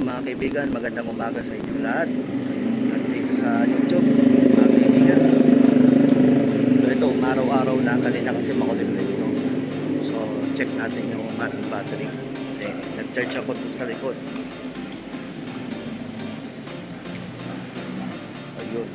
mga kaibigan, magandang umaga sa inyo lahat. At dito sa YouTube, mga kaibigan. So ito, araw-araw na kanina kasi makulim na ito. So check natin yung ating battery. Kasi nag-charge ako dun sa likod. Ayun.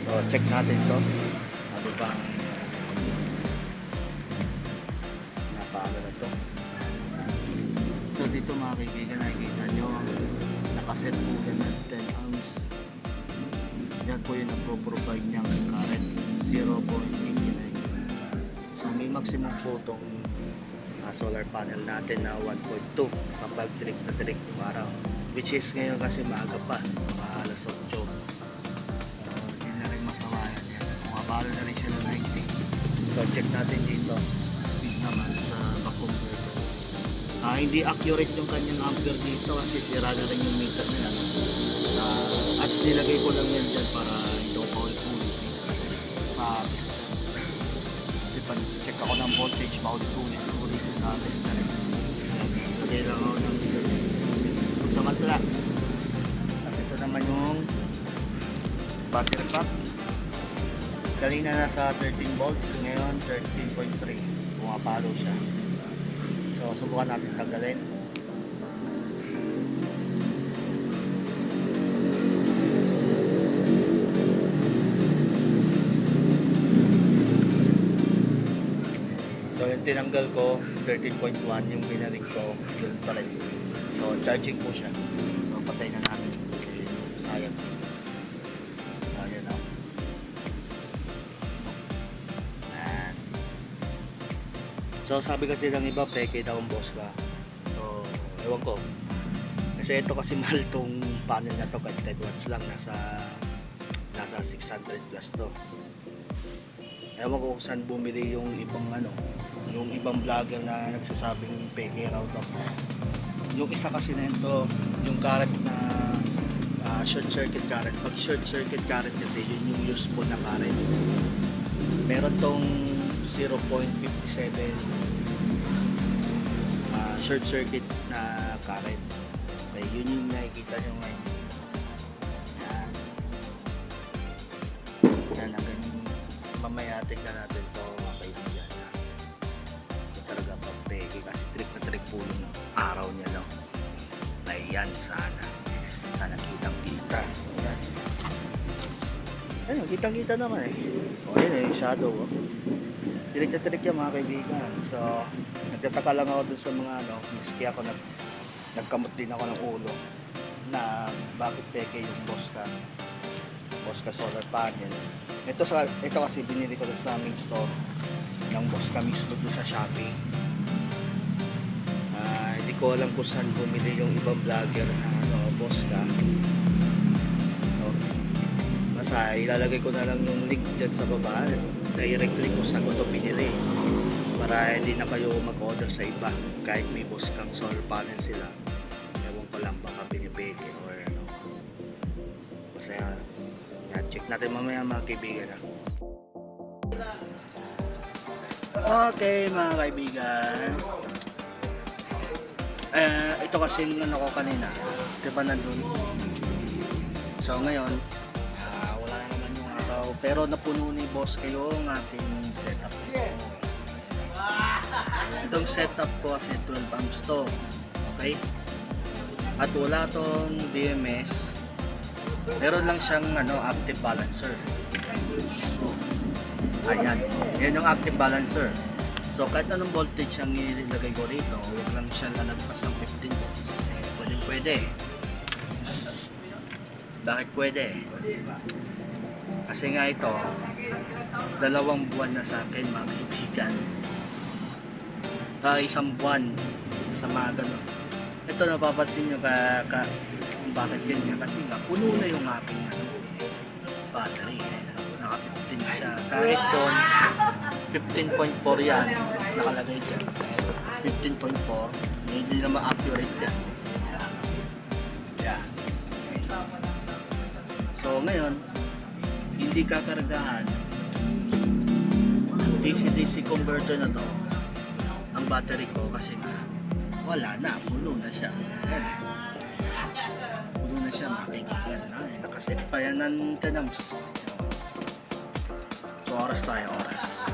So check natin to. Ano bang napaano na to. So dito mga kaibigan, nakikita nyo nakaset po yan ng 10 amps. Yan po yung nagpo-provide niyang current 0.89. So may maximum po itong solar panel natin na 1.2 kapag trick na trick yung araw, which is ngayon kasi maaga pa, mga alas 8. So hindi na rin masama yan. Mabalo na rin siya ng 90. So check natin dito speed naman sa back converter. Hindi accurate yung kanyang ampere dito kasi sira na rin yung meter niya. At nilagay ko lang yan dyan para hindi ako paulit-ulit kasi sa piston. Kasi pag check ako ng voltage, paulit-ulit sa piston. Lagay lang ako ng meter. Samantala, at ito naman yung battery pack. Kanina nasa 13 volts, ngayon 13.3. Pumapalo siya. So, subukan natin tanggalin. So, yung tinanggal ko, 13.1, yung binalig ko, yun pa rin. So, charging po siya. So, patay na natin kasi sayang. Ayan o. So sabi kasi ng iba, peke daw ang boss ka. So ewan ko. Kasi ito kasi mahal tong panel na to, kahit 10 watts lang, nasa 600 plus to. Ewan ko kung saan bumili yung ibang yung ibang vlogger na nagsasabing peke raw to. Yung isa kasi na ito, yung current na short circuit current. Pag short circuit current kasi yun yung useful na current. Meron tong 0.57 short circuit na current. Okay, yun yung nakikita nyo ngayon. Yan hanggang mamaya tignan natin ito mga kaibigan. Ito talaga pagpeke kasi trick na trick po yung araw niya, no? Ayan, sana kitang kita. Ayan. Ayun, kitang kita naman eh. O yun yung shadow. Tirik yan mga kaibigan. So nagtataka lang ako dun sa mga miski ako nagkamot din ako ng ulo na bakit peke yung Bosca solar panel. Ito kasi binili ko sa aming store ng Bosca mismo dun sa Shopee. Hindi ko alam kung saan bumili yung ibang vlogger na Bosca. So, basta ilalagay ko na lang yung link dyan sa baba, directly kung saan ko ito binili, para hindi na kayo mag-order sa iba kahit may Boscang solar panel sila. Ewan ko lang baka pinipeke or masaya. Yan, check natin mamaya mga kaibigan Okay mga kaibigan, ito kasi yung ko kanina, diba nandun. So ngayon wala na naman yung araw, pero napuno ni boss kayo ang ating setup. Itong setup ko kasi 12 amps to, okay? At wala tong BMS, meron lang siyang active balancer. Ayan, yan yung active balancer. So kahit anong voltage ang ilagay ko rito, huwag lang siya lalagpas ng 15 volts. Pwede. Bakit pwede? Kasi nga ito, 2 buwan na sa akin mga kaibigan. Isang buwan sa mga gano'n. Ito napapansin nyo kung bakit ganyan. Kasi nga puno na yung aking battery. Naka-15 siya. Kahit doon 15.4 yan nakalagay dyan. 15.4, hindi na ma-accurate yan. Yeah. So ngayon, hindi kakargahan ang DC-DC converter na to ang battery ko kasi nga wala na, puno na siya. Ayan. Set pa yan ng 10 amps. So oras tayo, oras.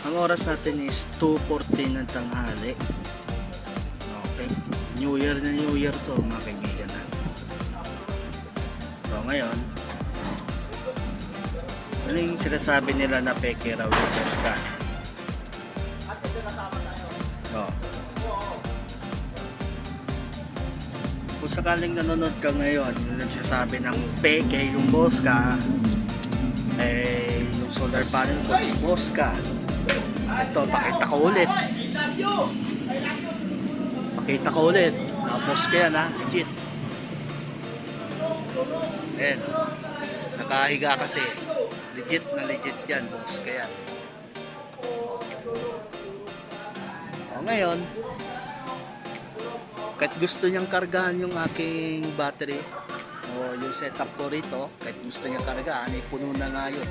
Ang oras natin is 2:14 ng tanghali. Okay. New Year na New Year to mga kaibigan natin. So ngayon, ano yung sinasabi nila na peke raw yung Bosca? Oh. Kung sakaling nanonood ka ngayon, yung nagsasabi ng peke yung Bosca, eh yung solar panel ko is Bosca. Ito, pakita ko ulit. Pakita ko ulit. Bosca yan ha, legit. Ayan. Nakahiga kasi. Legit na legit yan, Bosca yan. O ngayon, kahit gusto niyang kargahan yung aking battery o yung setup ko rito, kahit gusto niyang kargahan, eh puno na nga yun.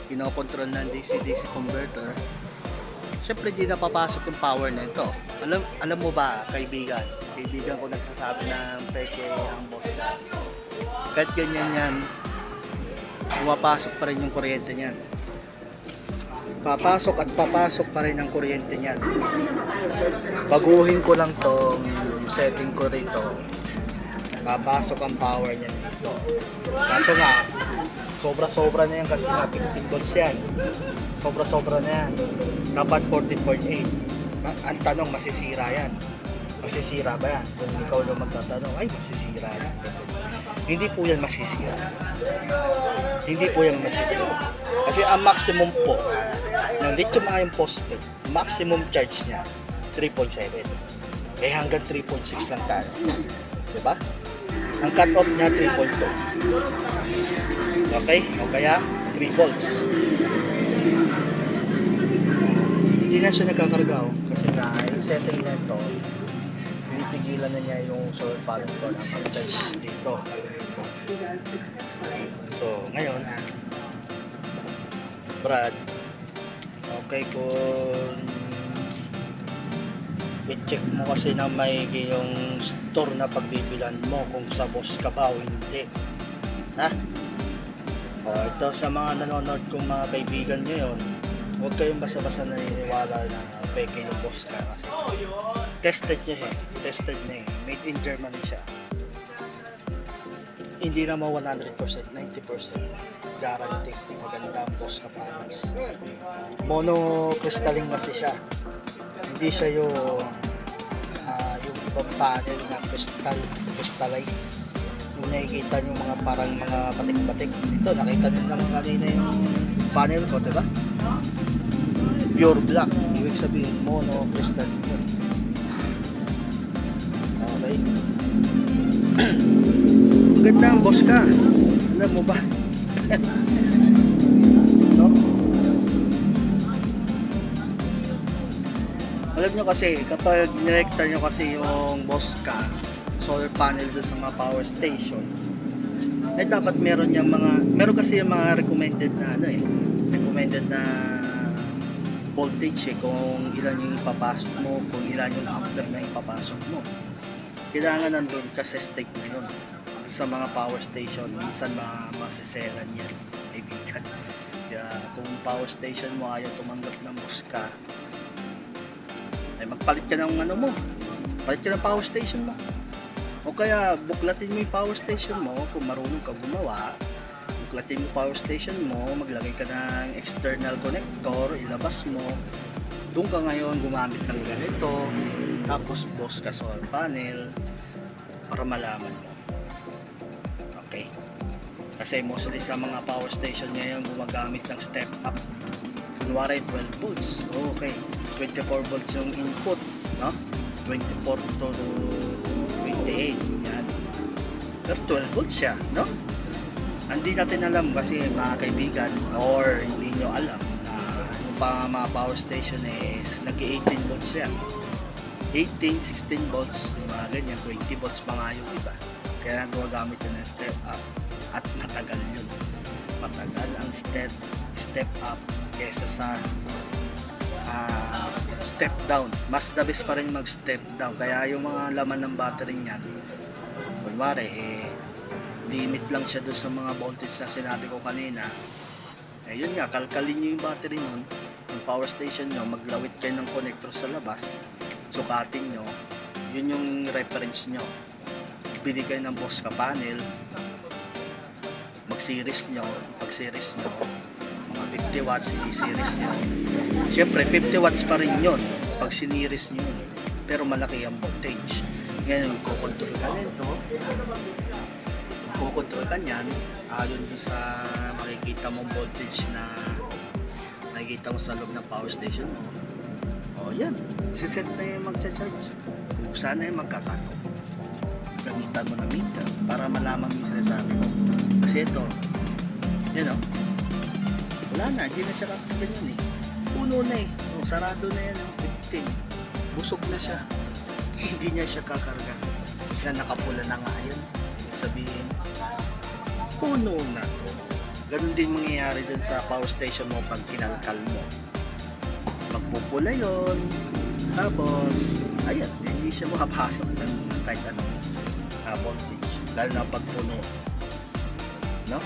Kinokontrol ng DC-DC converter. Siyempre di napapasok yung power na ito. Alam mo ba, kaibigan ko nagsasabi ng peke ang Bosca. Kahit ganyan yan, pumapasok pa rin yung kuryente niyan. Papasok at papasok pa rin ang kuryente niyan. Baguhin ko lang tong setting ko rito. Papasok ang power niyan dito. Kaso nga, sobra-sobra na yan kasi nga 15 volts yan. Sobra-sobra na yan. Dapat 14.8. Ang tanong, masisira yan. Masisira ba yan? Kung ikaw lang magtatanong, ay masisira yan. Hindi po yan masisira. Hindi po yan masisira. Kasi ang maximum po ng lithium-ion phosphate, maximum charge niya 3.7. Eh hanggang 3.6 lang tayo. Diba? Ang cut-off niya 3.2. Okay? O kaya 3 volts. Hindi na siya nagkakarga kasi na yung setting na ito, pinipigilan na niya yung solar panel ko na mag-charge dito. So, ngayon, Brad, okay kung i-check mo kasi na may yung store na pagbibilan mo kung sa Bosca ba o hindi. Ha? O, ito sa mga nanonood kong mga kaibigan nyo yun, huwag kayong basta-basta naniniwala na peke yung Bosca kasi tested niya tested na made in Germany siya. Hindi naman 100%, 90% guarantee maganda ang Bosca panels. Mono crystalline kasi siya. Hindi siya yung ibang panel na crystallized. Yung nakikita nyo mga parang mga patik-patik. Ito, nakita nyo naman kanina yung panel ko, diba? Pure black. Ibig sabihin, mono crystalline yun. Okay. Ang ganda ang Bosca. Alam mo ba? No? Alam nyo kasi, kapag nirekta nyo kasi yung Bosca solar panel doon sa mga power station, eh dapat meron kasi yung mga recommended na recommended na voltage kung ilan yung ipapasok mo, kung ilan yung ampere na ipapasok mo. Kailangan nandun kasi state na yun sa mga power station. Minsan masiselan yan, kaibigan. Kaya kung power station mo ayaw tumanggap ng Bosca, ay magpalit ka ng palit ka ng power station mo. O kaya buklatin mo yung power station mo kung marunong ka gumawa. Buklatin mo power station mo, maglagay ka ng external connector, ilabas mo. Doon ka ngayon gumamit ng ganito, tapos Bosca solar panel para malaman mo. Okay? Kasi mostly sa mga power station ngayon gumagamit ng step up. Kunwari 12 volts. Okay. 24 volts yung input, no? 24 to 28. Yan. Pero 12 volts siya, no? Hindi natin alam kasi mga kaibigan or hindi nyo alam na yung mga power station is nag-18 volts yan. 18, 16 volts, mga ganyan, 20 volts pa nga yung iba. Kaya gumagamit yun ng step up at matagal yun. Matagal ang step up kesa sa step down. Mas the best pa rin mag step down. Kaya yung mga laman ng battery niyan kunwari limit lang siya doon sa mga voltage na sinabi ko kanina. Yun nga, kalkalin nyo yung battery nun, yung power station nyo, maglawit kayo ng connector sa labas, sukatin nyo, yun yung reference nyo. Bili kayo ng Bosca panel, mag-series nyo, pag-series nyo, mga 50 watts, i-series nyo. Siyempre, 50 watts pa rin yun, pag siniris nyo yun, pero malaki ang voltage. Ngayon, kukontrol ka nito, kukontrol ka nyan, ayon doon sa makikita mong voltage na nakikita mo sa loob ng power station mo. O yan, siset na yung magcha-charge. Kung saan na yung magkakato, gamitan mo na meter para malaman mo yung sinasabi mo. Kasi ito, yan o, wala na, hindi na siya kakaganyan eh. Puno na eh, sarado na yan, 15. Busog na siya. Hindi niya siya kakarga. Siya nakapula na nga yan. Sabihin, puno na. Ganun din mangyayari dun sa power station mo pag kinalkal mo. Magpupula yun. Tapos, ayan, hindi siya makapasok ng kahit anong voltage. Lalo na pag puno. No?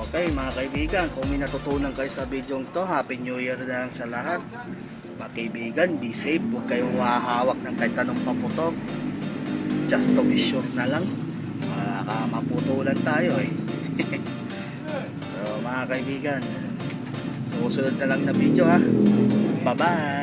Okay, mga kaibigan, kung may natutunan kayo sa video to, Happy New Year na lang sa lahat. Mga kaibigan, be safe. Huwag kayong hahawak ng kahit anong paputok. Just to be sure na lang. Baka maputulan tayo eh. So, mga kaibigan, susunod na lang na video ha. Bye bye.